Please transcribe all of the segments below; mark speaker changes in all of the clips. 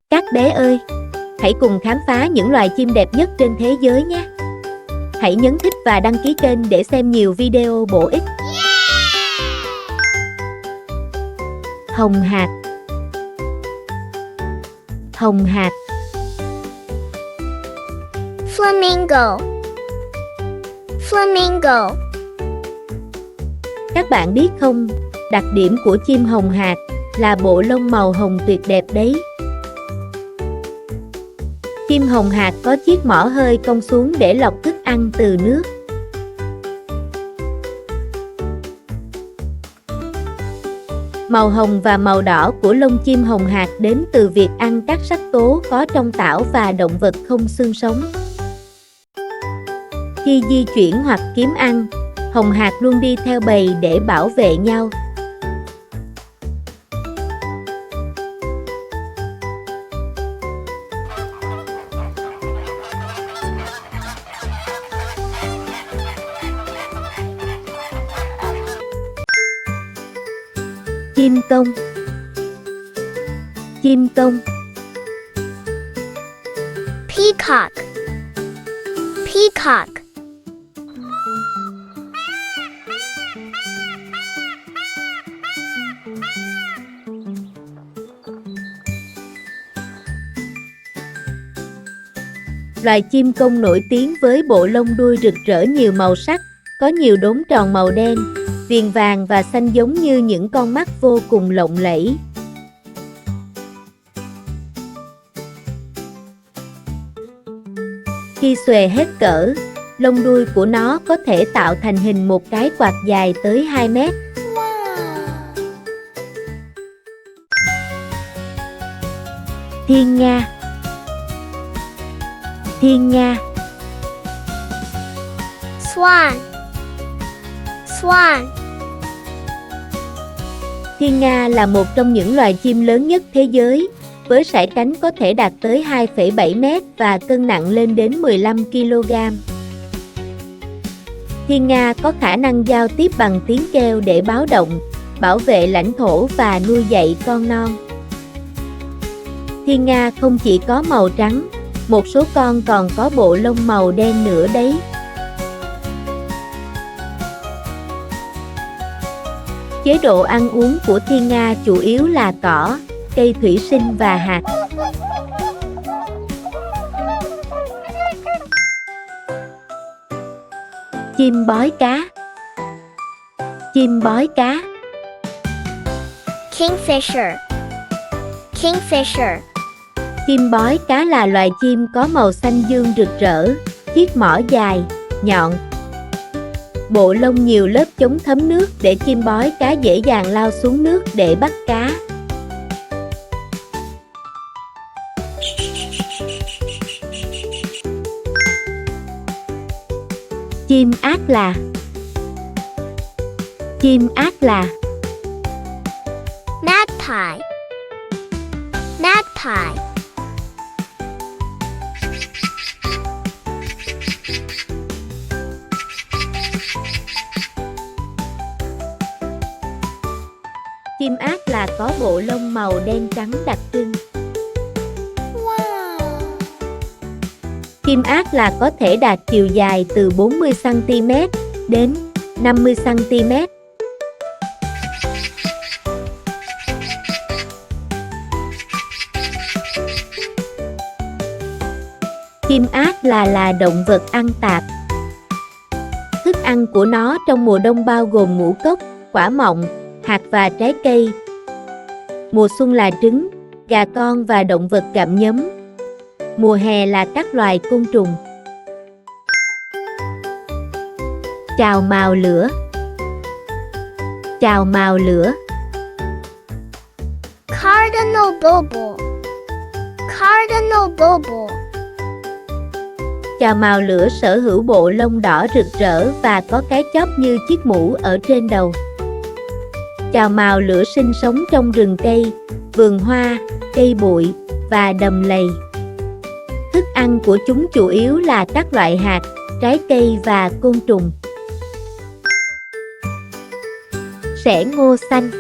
Speaker 1: Các bé ơi, hãy cùng khám phá những loài chim đẹp nhất trên thế giới nhé. Hãy nhấn thích và đăng ký kênh để xem nhiều video bổ ích. Hồng hạc. Hồng hạc.
Speaker 2: Flamingo. Flamingo.
Speaker 1: Các bạn biết không, đặc điểm của chim hồng hạc là bộ lông màu hồng tuyệt đẹp đấy. Chim hồng hạc có chiếc mỏ hơi cong xuống để lọc thức ăn từ nước. Màu hồng và màu đỏ của lông chim hồng hạc đến từ việc ăn các sắc tố có trong tảo và động vật không xương sống. Khi di chuyển hoặc kiếm ăn, hồng hạc luôn đi theo bầy để bảo vệ nhau. Chim công. Chim công.
Speaker 2: Peacock. Peacock.
Speaker 1: Loài chim công nổi tiếng với bộ lông đuôi rực rỡ nhiều màu sắc, có nhiều đốm tròn màu đen, viền vàng và xanh giống như những con mắt vô cùng lộng lẫy. Khi xòe hết cỡ, lông đuôi của nó có thể tạo thành hình một cái quạt dài tới 2 mét. Thiên nga. Thiên nga.
Speaker 2: Swan. Swan.
Speaker 1: Thiên nga là một trong những loài chim lớn nhất thế giới, với sải cánh có thể đạt tới 2,7 mét và cân nặng lên đến 15 kg. Thiên nga có khả năng giao tiếp bằng tiếng kêu để báo động, bảo vệ lãnh thổ và nuôi dạy con non. Thiên nga không chỉ có màu trắng, một số con còn có bộ lông màu đen nữa đấy. Chế độ ăn uống của thiên nga chủ yếu là cỏ, cây thủy sinh và hạt. Chim bói cá. Chim bói cá.
Speaker 2: Kingfisher. Kingfisher.
Speaker 1: Chim bói cá là loài chim có màu xanh dương rực rỡ, chiếc mỏ dài, nhọn. Bộ lông nhiều lớp chống thấm nước để chim bói cá dễ dàng lao xuống nước để bắt cá. Chim ác là. Chim ác là.
Speaker 2: Magpie. Magpie.
Speaker 1: Chim ác là có bộ lông màu đen trắng đặc trưng. Chim ác là có thể đạt chiều dài từ 40 cm đến 50 cm. Chim ác là động vật ăn tạp. Thức ăn của nó trong mùa đông bao gồm ngũ cốc, quả mọng, hạt và trái cây. Mùa xuân là trứng, gà con và động vật gặm nhấm. Mùa hè là các loài côn trùng. Chào mào lửa. Chào mào lửa.
Speaker 2: Cardinal bulbul. Cardinal bulbul.
Speaker 1: Chào mào lửa sở hữu bộ lông đỏ rực rỡ và có cái chóp như chiếc mũ ở trên đầu. Chào mào lửa sinh sống trong rừng cây, vườn hoa, cây bụi và đầm lầy. Thức ăn của chúng chủ yếu là các loại hạt, trái cây và côn trùng. Sẻ ngô xanh.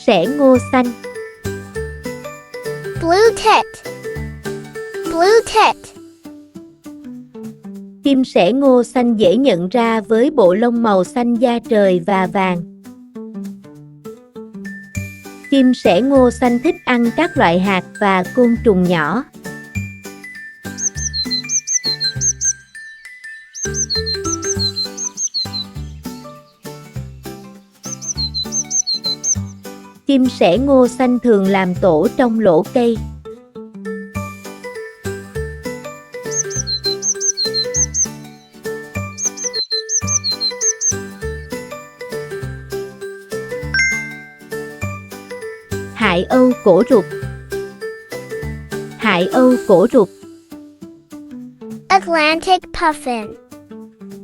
Speaker 1: sẻ ngô xanh.
Speaker 2: Blue tit. Blue tit.
Speaker 1: Chim sẻ ngô xanh dễ nhận ra với bộ lông màu xanh da trời và vàng. Chim sẻ ngô xanh thích ăn các loại hạt và côn trùng nhỏ. Chim sẻ ngô xanh thường làm tổ trong lỗ cây. Hải âu cổ rụt. Hải âu cổ rụt.
Speaker 2: Atlantic puffin.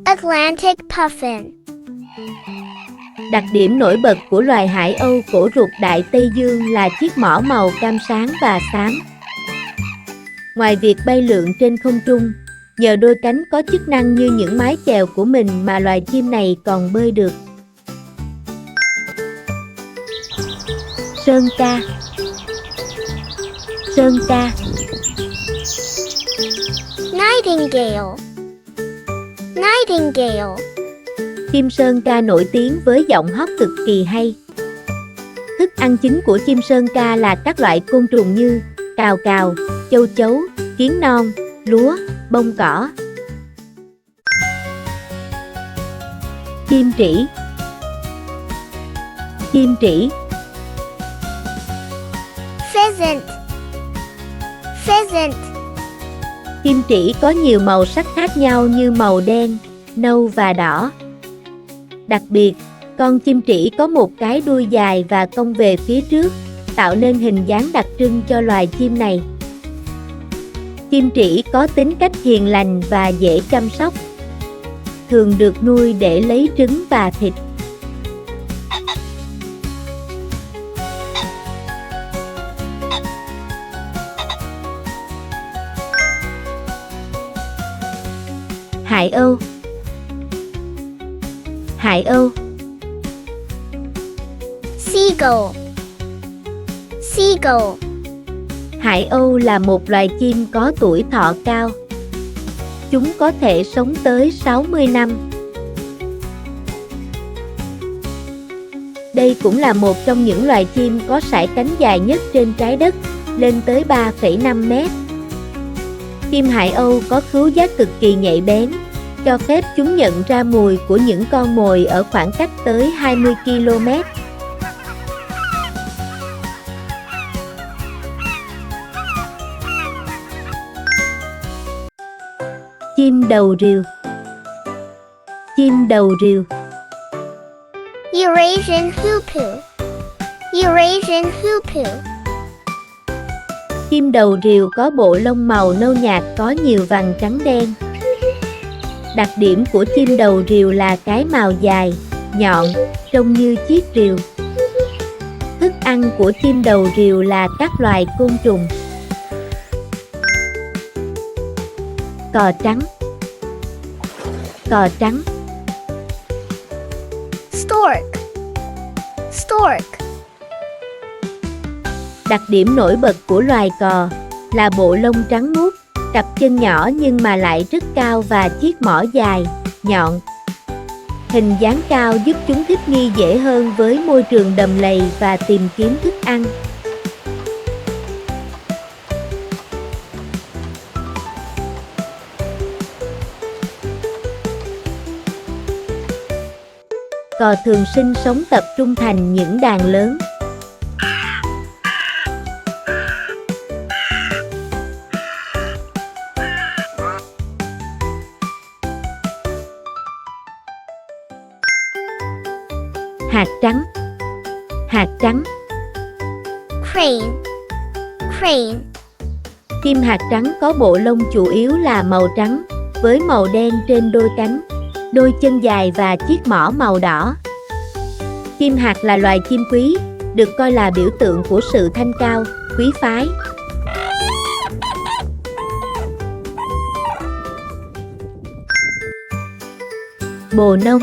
Speaker 2: Atlantic puffin.
Speaker 1: Đặc điểm nổi bật của loài hải âu cổ rụt Đại Tây Dương là chiếc mỏ màu cam sáng và xám. Ngoài việc bay lượn trên không trung, nhờ đôi cánh có chức năng như những mái chèo của mình mà loài chim này còn bơi được. Sơn ca. Sơn ca.
Speaker 2: Nightingale. Nightingale.
Speaker 1: Chim sơn ca nổi tiếng với giọng hót cực kỳ hay. Thức ăn chính của chim sơn ca là các loại côn trùng như cào cào, châu chấu, kiến non, lúa, bông cỏ. Chim trĩ. Chim trĩ.
Speaker 2: Pheasant. Pheasant.
Speaker 1: Chim trĩ có nhiều màu sắc khác nhau như màu đen, nâu và đỏ. Đặc biệt, con chim trĩ có một cái đuôi dài và cong về phía trước, tạo nên hình dáng đặc trưng cho loài chim này. Chim trĩ có tính cách hiền lành và dễ chăm sóc. Thường được nuôi để lấy trứng và thịt. Hải âu. Hải âu.
Speaker 2: Seagull. Seagull.
Speaker 1: Hải âu là một loài chim có tuổi thọ cao. Chúng có thể sống tới 60 năm. Đây cũng là một trong những loài chim có sải cánh dài nhất trên trái đất, lên tới 3,5 mét. Chim hải âu có khứu giác cực kỳ nhạy bén, cho phép chúng nhận ra mùi của những con mồi ở khoảng cách tới 20 km. Chim đầu rìu. Chim đầu rìu.
Speaker 2: Eurasian hoopoe. Eurasian hoopoe.
Speaker 1: Chim đầu rìu có bộ lông màu nâu nhạt có nhiều vằn trắng đen. Đặc điểm của chim đầu rìu là cái mào dài, nhọn, trông như chiếc rìu. Thức ăn của chim đầu rìu là các loài côn trùng. Cò trắng. Cò trắng.
Speaker 2: Stork. Stork.
Speaker 1: Đặc điểm nổi bật của loài cò là bộ lông trắng muốt, cặp chân nhỏ nhưng mà lại rất cao và chiếc mỏ dài, nhọn. Hình dáng cao giúp chúng thích nghi dễ hơn với môi trường đầm lầy và tìm kiếm thức ăn. Cò thường sinh sống tập trung thành những đàn lớn. Hạt trắng. Hạt trắng.
Speaker 2: Crane. Crane.
Speaker 1: Chim hạt trắng có bộ lông chủ yếu là màu trắng, với màu đen trên đôi cánh, đôi chân dài và chiếc mỏ màu đỏ. Chim hạt là loài chim quý, được coi là biểu tượng của sự thanh cao, quý phái. Bồ nông.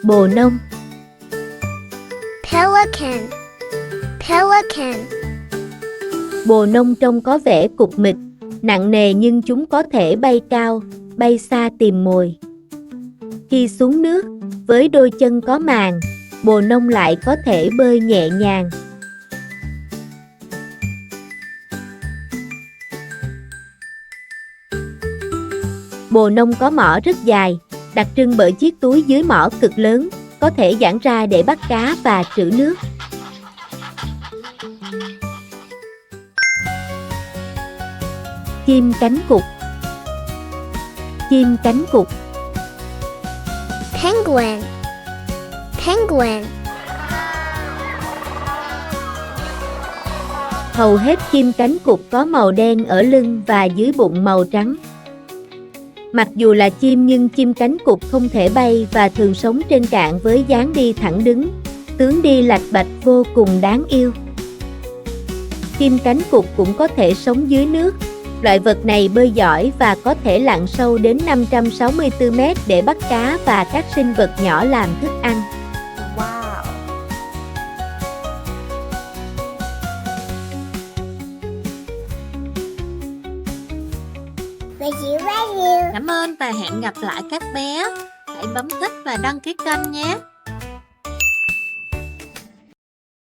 Speaker 1: Bồ nông.
Speaker 2: Pelican. Pelican.
Speaker 1: Bồ nông trông có vẻ cục mịch, nặng nề nhưng chúng có thể bay cao, bay xa tìm mồi. Khi xuống nước, với đôi chân có màng, bồ nông lại có thể bơi nhẹ nhàng. Bồ nông có mỏ rất dài, đặc trưng bởi chiếc túi dưới mỏ cực lớn, có thể giãn ra để bắt cá và trữ nước. Chim cánh cụt. Chim cánh cụt.
Speaker 2: Penguin. Penguin.
Speaker 1: Hầu hết chim cánh cụt có màu đen ở lưng và dưới bụng màu trắng. Mặc dù là chim nhưng chim cánh cụt không thể bay và thường sống trên cạn với dáng đi thẳng đứng, tướng đi lạch bạch vô cùng đáng yêu. Chim cánh cụt cũng có thể sống dưới nước. Loại vật này bơi giỏi và có thể lặn sâu đến 564 mét để bắt cá và các sinh vật nhỏ làm thức ăn.
Speaker 3: Wow.
Speaker 2: Love you.
Speaker 3: Cảm ơn và hẹn gặp lại các bé. Hãy bấm thích và đăng ký kênh nhé.